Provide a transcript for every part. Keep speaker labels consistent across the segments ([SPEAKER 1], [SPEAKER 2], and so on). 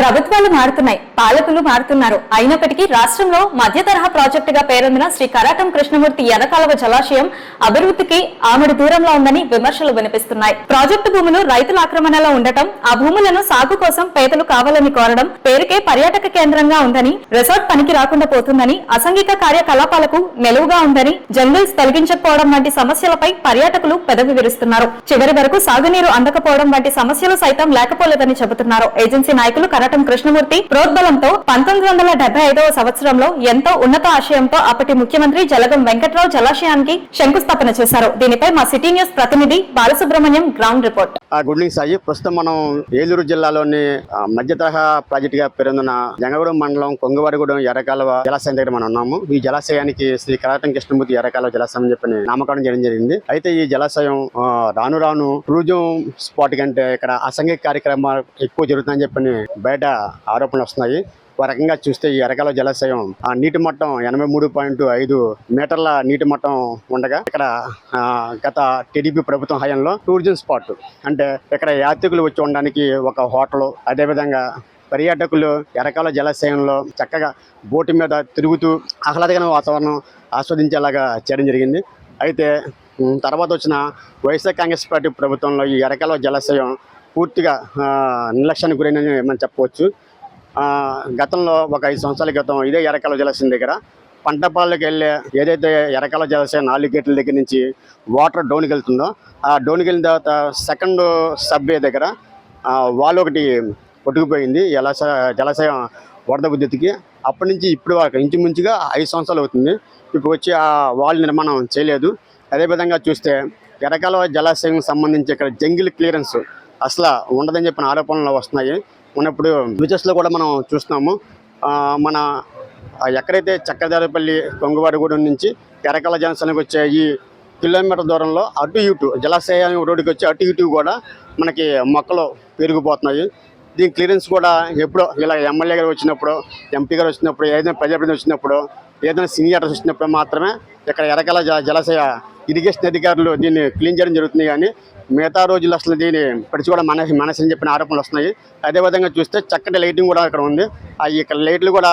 [SPEAKER 1] ప్రభుత్వాలు మారుతున్నాయి, పాలకులు మారుతున్నారు. అయినప్పటికీ రాష్ట్రంలో మధ్య తరహా ప్రాజెక్టుగా పేరొందిన శ్రీ కరాటం కృష్ణమూర్తి ఎర్రకాలువ జలాశయం అభివృద్ధికి ఆమడి దూరంలో ఉందని విమర్శలు వినిపిస్తున్నాయి. ప్రాజెక్టు భూములు రైతుల ఆక్రమణలో ఉండటం, ఆ భూములను సాగు కోసం పేదలు కావాలని కోరడం, పేరుకే పర్యాటక కేంద్రంగా ఉందని, రిసార్ట్ పనికి రాకుండా పోతుందని, అసాంఘిక కార్యకలాపాలకు నెలవుగా ఉందని, జంగిల్స్ తొలగించకపోవడం వంటి సమస్యలపై పర్యాటకులు పెదవి విరుస్తున్నారు. చివరి వరకు సాగునీరు అందకపోవడం వంటి సమస్యలు సైతం లేకపోలేదని చెబుతున్నారు. ఏజెన్సీ నాయకులు కరాటం కృష్ణమూర్తి ప్రోద్బలంతో 1975వ సంవత్సరంలో ఎంతో ఉన్నత ఆశయంతో అప్పటి ముఖ్యమంత్రి జలగం వెంకట్రావు జలాశయానికి శంకుస్థాపన చేశారు. దీనిపై మా సిటీ న్యూస్ ప్రతినిధి Balasubrahmanyam ground report.
[SPEAKER 2] Good evening Sai. ప్రస్తుతం మనం ఏలూరు జిల్లాలోని మధ్య తరహా ప్రాజెక్ట్ గా పేరొందిన జంగగూడెం మండలం కొంగవారిగూడెం ఎర్రకాలువ జలాశయం దగ్గర మనం ఉన్నాము. ఈ జలాశయానికి శ్రీ కరాటం కృష్ణమూర్తి ఎర్రకాలువ జలాశయం అని చెప్పి నామకరణం చేయడం జరిగింది. అయితే ఈ జలాశయం రాను రాను టూరిజం స్పాట్ కంటే ఇక్కడ అసాంఘిక కార్యక్రమాలు ఎక్కువ జరుగుతుందని చెప్పి బయట ఆరోపణలు వస్తున్నాయి. ఒక రకంగా చూస్తే ఈ ఎర్రకాలువ జలాశయం ఆ నీటి మట్టం 83.5 మీటర్ల నీటి మట్టం ఉండగా ఇక్కడ గత టీడీపీ ప్రభుత్వం హయాంలో టూరిజం స్పాట్ అంటే ఇక్కడ యాత్రికులు వచ్చి ఉండడానికి ఒక హోటల్, అదేవిధంగా పర్యాటకులు ఎర్రకాలువ జలాశయంలో చక్కగా బోటు మీద తిరుగుతూ ఆహ్లాదకరమైన వాతావరణం ఆస్వాదించేలాగా చేయడం జరిగింది. అయితే తర్వాత వచ్చిన వైఎస్ఆర్ కాంగ్రెస్ పార్టీ ప్రభుత్వంలో ఈ ఎర్రకాలువ జలాశయం పూర్తిగా నిర్లక్ష్యానికి గురైనని మనం చెప్పవచ్చు. గతంలో ఒక 5 సంవత్సరాల క్రితం ఇదే ఎర్రకాలువ జలాశయం దగ్గర పంటపాలకు వెళ్ళే ఏదైతే ఎర్రకాలువ జలాశయం 4 గేట్ల దగ్గర నుంచి వాటర్ డౌన్కి వెళ్తుందో, ఆ డౌన్కి వెళ్ళిన తర్వాత సెకండ్ సబ్వే దగ్గర వాల్ ఒకటి కొట్టుకుపోయింది జలాశయం వరద ఉద్ధృతికి. అప్పటి నుంచి ఇప్పుడు వరకు ఇంచుమించుగా 5 సంవత్సరాలు అవుతుంది. ఇప్పుడు వచ్చి ఆ వాల్ నిర్మాణం చేయలేదు. అదేవిధంగా చూస్తే ఎర్రకాలువ జలాశయం సంబంధించి ఇక్కడ జంగిల్ క్లియరెన్స్ అసలు ఉండదని చెప్పిన ఆరోపణలు వస్తున్నాయి. ఉన్నప్పుడు విజెస్లో కూడా మనం చూస్తున్నాము. మన ఎక్కడైతే చక్రధారపల్లి కొంగవారిగూడెం నుంచి ఎర్రకాలువ జలాశయానికి వచ్చే ఈ కిలోమీటర్ దూరంలో అటు ఇటు జలాశయం రోడ్డుకి వచ్చి అటు ఇటు కూడా మనకి మొక్కలు పెరిగిపోతున్నాయి. దీని క్లియరెన్స్ కూడా ఎప్పుడో ఇలా ఎమ్మెల్యే గారు వచ్చినప్పుడు, ఎంపీ గారు వచ్చినప్పుడు, ఏదైనా ప్రజాప్రతినిధి వచ్చినప్పుడు, ఏదైనా సీనియర్స్ వచ్చినప్పుడు మాత్రమే ఇక్కడ ఎర్రకాలువ జలాశయ ఇరిగేషన్ అధికారులు దీన్ని క్లీన్ చేయడం జరుగుతుంది. కానీ మిగతా రోజులు అసలు దీన్ని పడిచి కూడా మనసని చెప్పిన ఆరోపణలు వస్తున్నాయి. అదేవిధంగా చూస్తే చక్కటి లైటింగ్ కూడా ఇక్కడ ఉంది. ఇక్కడ లైట్లు కూడా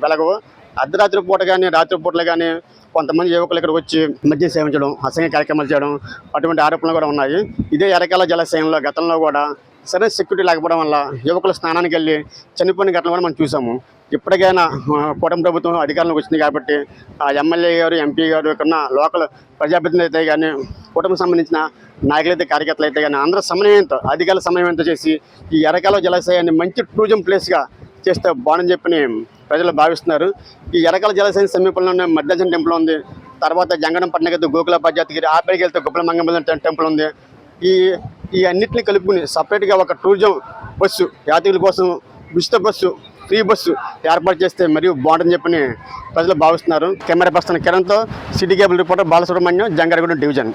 [SPEAKER 2] వెలగవు. అర్ధరాత్రి పూట కానీ రాత్రి పూటలు కానీ కొంతమంది యువకులు ఇక్కడ వచ్చి మద్యం సేవించడం, అసంఘిక కార్యక్రమాలు చేయడం అటువంటి ఆరోపణలు కూడా ఉన్నాయి. ఇదే ఎర్రకాలువ జలాశయంలో గతంలో కూడా సరైన సెక్యూరిటీ లేకపోవడం వల్ల యువకులు స్నానానికి వెళ్ళి చనిపోయిన ఘటనలు కూడా మనం చూసాము. ఇప్పటికైనా కూటమి ప్రభుత్వం అధికారంలోకి వచ్చింది కాబట్టి ఆ ఎమ్మెల్యే గారు, ఎంపీ గారు, ఇక్కడ లోకల్ ప్రజాప్రతినిధులు అయితే కానీ, కూటమికి సంబంధించిన నాయకులైతే, కార్యకర్తలు అయితే కానీ అందరూ సమన్వయంతో, అధికారుల సమన్వయంతో చేసి ఈ ఎర్రకాలువ జలాశయాన్ని మంచి టూరిజం ప్లేస్గా చేస్తే బాగుందని చెప్పి ప్రజలు భావిస్తున్నారు. ఈ ఎర్రకాలువ జలాశయం సమీపంలోనే మద్దాచం టెంపుల్ ఉంది. తర్వాత జంగడం పట్టణకి గోకుల పద్యాతగిరి, ఆపేరికి వెళ్తే గుబ్బల మంగమ్మ టెంపుల్ ఉంది. ఈ అన్నింటినీ కలుపుకుని సపరేట్గా ఒక టూరిజం బస్సు, యాత్రికుల కోసం ఉచిత బస్సు, ఫ్రీ బస్సు ఏర్పాటు చేస్తే మరియు బాగుంటుందని చెప్పని ప్రజలు భావిస్తున్నారు. కెమెరా పర్సన్ కిరణ్తో city cable reporter Balasubrahmanyam, Jangareddy division.